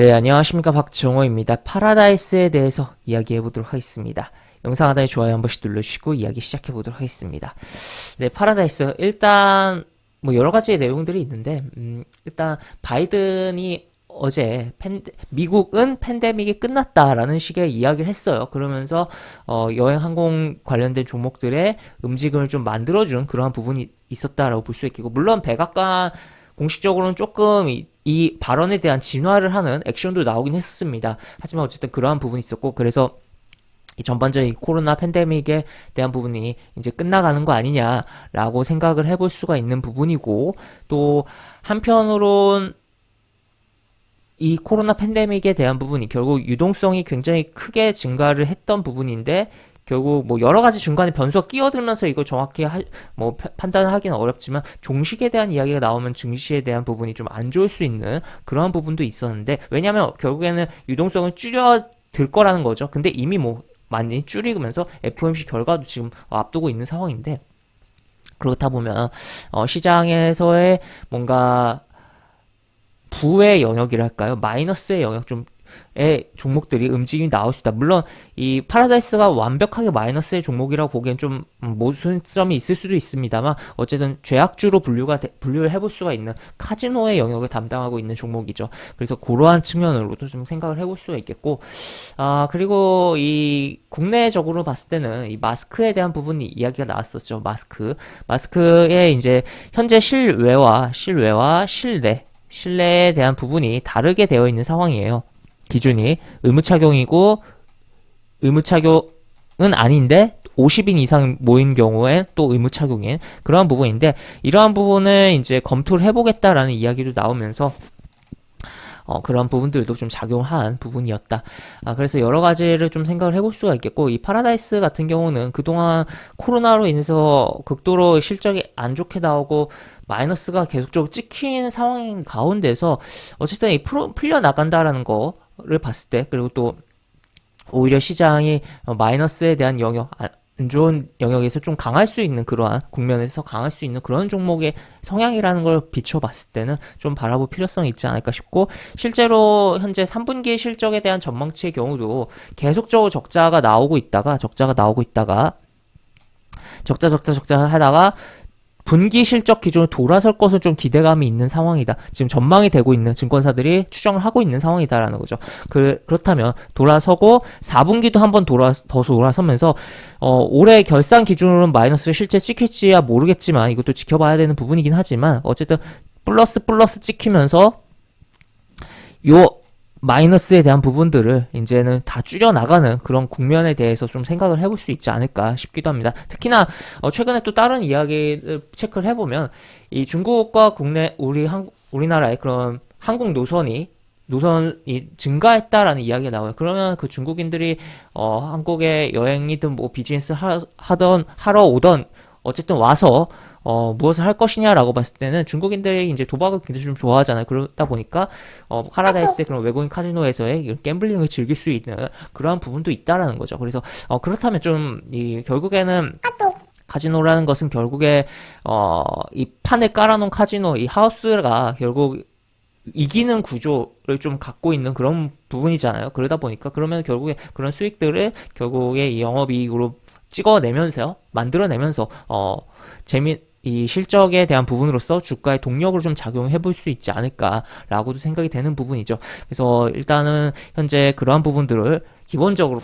네, 안녕하십니까. 박정호입니다. 파라다이스에 대해서 이야기해 보도록 하겠습니다. 영상 하단에 좋아요 한 번씩 눌러주시고 이야기 시작해 보도록 하겠습니다. 네, 파라다이스. 일단, 뭐 여러 가지 내용들이 있는데, 일단, 바이든이 어제 미국은 팬데믹이 끝났다라는 식의 이야기를 했어요. 그러면서, 여행 항공 관련된 종목들의 움직임을 좀 만들어준 그러한 부분이 있었다라고 볼 수 있겠고, 물론 백악관 공식적으로는 조금 이 발언에 대한 진화를 하는 액션도 나오긴 했었습니다. 하지만 어쨌든 그러한 부분이 있었고, 그래서 이 전반적인 코로나 팬데믹에 대한 부분이 이제 끝나가는 거 아니냐라고 생각을 해볼 수가 있는 부분이고, 또 한편으론 이 코로나 팬데믹에 대한 부분이 결국 유동성이 굉장히 크게 증가를 했던 부분인데, 결국 뭐 여러 가지 중간에 변수가 끼어들면서 이걸 정확히 뭐 판단을 하기는 어렵지만, 종식에 대한 이야기가 나오면 증시에 대한 부분이 좀 안 좋을 수 있는 그러한 부분도 있었는데, 왜냐하면 결국에는 유동성을 줄여들 거라는 거죠. 근데 이미 뭐 많이 줄이면서 FOMC 결과도 지금 앞두고 있는 상황인데, 그렇다 보면 시장에서의 뭔가 부의 영역이랄까요? 마이너스의 영역 의 종목들이 움직임이 나올 수 있다. 물론 이 파라다이스가 완벽하게 마이너스의 종목이라고 보기엔 좀 모순점이 있을 수도 있습니다만, 어쨌든 죄악주로 분류를 해볼 수가 있는 카지노의 영역을 담당하고 있는 종목이죠. 그래서 그러한 측면으로도 좀 생각을 해볼 수가 있겠고, 그리고 이 국내적으로 봤을 때는 이 마스크에 대한 부분이 이야기가 나왔었죠. 마스크의 이제 현재 실외와 실내에 대한 부분이 다르게 되어 있는 상황이에요. 기준이 의무착용이고, 의무착용은 아닌데 50인 이상 모인 경우에 또 의무착용인 그러한 부분인데, 이러한 부분을 이제 검토를 해보겠다라는 이야기도 나오면서 그런 부분들도 좀 작용한 부분이었다. 그래서 여러 가지를 좀 생각을 해볼 수가 있겠고, 이 파라다이스 같은 경우는 그동안 코로나로 인해서 극도로 실적이 안 좋게 나오고 마이너스가 계속적으로 찍히는 상황인 가운데서 어쨌든 이 풀려나간다라는 거를 봤을 때, 그리고 또 오히려 시장이 마이너스에 대한 영역, 안 좋은 영역에서 좀 강할 수 있는, 그러한 국면에서 강할 수 있는 그런 종목의 성향이라는 걸 비춰봤을 때는 좀 바라볼 필요성이 있지 않을까 싶고, 실제로 현재 3분기 실적에 대한 전망치의 경우도 계속적으로 적자가 나오고 있다가 적자 하다가 분기 실적 기준으로 돌아설 것을 좀 기대감이 있는 상황이다. 지금 전망이 되고 있는 증권사들이 추정을 하고 있는 상황이다라는 거죠. 그렇다면 돌아서고 4분기도 한번 더 돌아서면서 올해 결산 기준으로는 마이너스를 실제 찍힐지야 모르겠지만, 이것도 지켜봐야 되는 부분이긴 하지만, 어쨌든 플러스 찍히면서 요 마이너스에 대한 부분들을 이제는 다 줄여나가는 그런 국면에 대해서 좀 생각을 해볼 수 있지 않을까 싶기도 합니다. 특히나 최근에 또 다른 이야기를 체크를 해보면, 이 중국과 우리나라의 그런 항공 노선이 증가했다라는 이야기가 나와요. 그러면 그 중국인들이 한국에 여행이든 뭐 비즈니스 하러 오던, 어쨌든 와서 무엇을 할 것이냐라고 봤을 때는, 중국인들이 이제 도박을 굉장히 좀 좋아하잖아요. 그러다 보니까 파라다이스의 그런 외국인 카지노에서의 갬블링을 즐길 수 있는 그러한 부분도 있다라는 거죠. 그래서 그렇다면 좀 결국에는 카지노라는 것은 결국에 이 판에 깔아놓은 카지노, 이 하우스가 결국 이기는 구조를 좀 갖고 있는 그런 부분이잖아요. 그러다 보니까 그러면 결국에 그런 수익들을 결국에 이 영업이익으로 만들어내면서 이 실적에 대한 부분으로서 주가의 동력으로 좀 작용해 볼 수 있지 않을까라고도 생각이 되는 부분이죠. 그래서 일단은 현재 그러한 부분들을 기본적으로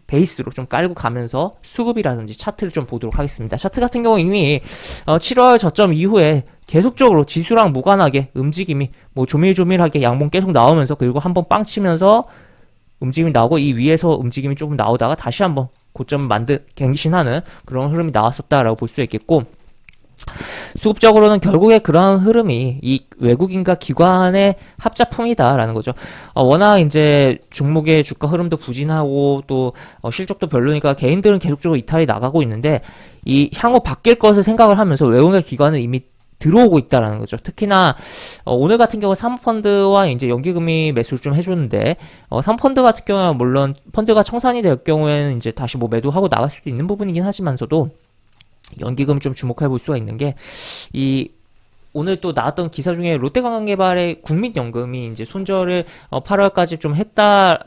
베이스로 좀 깔고 가면서 수급이라든지 차트를 좀 보도록 하겠습니다. 차트 같은 경우 이미 7월 저점 이후에 계속적으로 지수랑 무관하게 움직임이 뭐 조밀조밀하게 양봉 계속 나오면서, 그리고 한번 빵 치면서 움직임이 나오고, 이 위에서 움직임이 조금 나오다가 다시 한번 고점을 갱신하는 그런 흐름이 나왔었다라고 볼 수 있겠고, 수급적으로는 결국에 그러한 흐름이 이 외국인과 기관의 합작품이다라는 거죠. 워낙 이제 종목의 주가 흐름도 부진하고 또 실적도 별로니까 개인들은 계속적으로 이탈이 나가고 있는데, 이 향후 바뀔 것을 생각을 하면서 외국인과 기관은 이미 들어오고 있다라는 거죠. 특히나 오늘 같은 경우 사모펀드와 이제 연기금이 매수를 좀 해줬는데, 사모펀드 같은 경우는 물론 펀드가 청산이 될 경우에는 이제 다시 뭐 매도하고 나갈 수도 있는 부분이긴 하지만서도, 연기금 좀 주목해 볼 수가 있는 게, 이 오늘 또 나왔던 기사 중에 롯데관광개발의 국민연금이 이제 손절을 8월까지 좀 했다,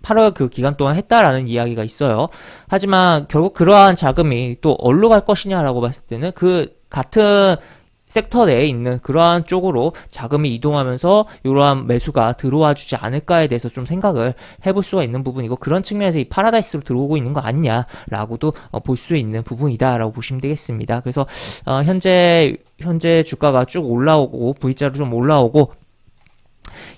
8월 그 기간 동안 했다라는 이야기가 있어요. 하지만 결국 그러한 자금이 또 어디로 갈 것이냐라고 봤을 때는 그 같은 섹터 내에 있는 그러한 쪽으로 자금이 이동하면서 이러한 매수가 들어와 주지 않을까에 대해서 좀 생각을 해볼 수가 있는 부분이고, 그런 측면에서 이 파라다이스로 들어오고 있는 거 아니냐라고도 볼 수 있는 부분이다라고 보시면 되겠습니다. 그래서 현재 주가가 쭉 올라오고 V자로 좀 올라오고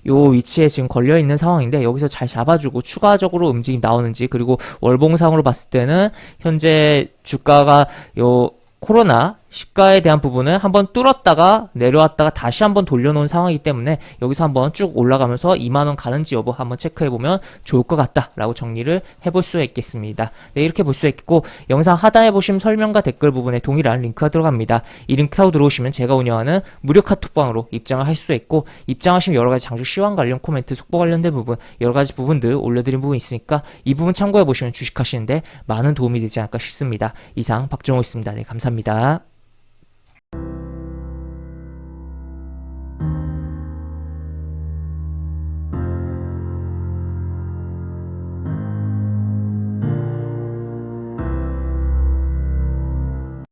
요 위치에 지금 걸려 있는 상황인데, 여기서 잘 잡아주고 추가적으로 움직임 나오는지, 그리고 월봉상으로 봤을 때는 현재 주가가 요 코로나 시가에 대한 부분을 한번 뚫었다가 내려왔다가 다시 한번 돌려놓은 상황이기 때문에 여기서 한번 쭉 올라가면서 2만원 가는지 여부 한번 체크해보면 좋을 것 같다라고 정리를 해볼 수 있겠습니다. 네, 이렇게 볼 수 있겠고, 영상 하단에 보시면 설명과 댓글 부분에 동일한 링크가 들어갑니다. 이 링크 타고 들어오시면 제가 운영하는 무료 카톡방으로 입장을 할 수 있고, 입장하시면 여러가지 장주 시황 관련 코멘트, 속보 관련된 부분, 여러가지 부분들 올려드린 부분 있으니까 이 부분 참고해보시면 주식하시는데 많은 도움이 되지 않을까 싶습니다. 이상 박정호였습니다. 네, 감사합니다.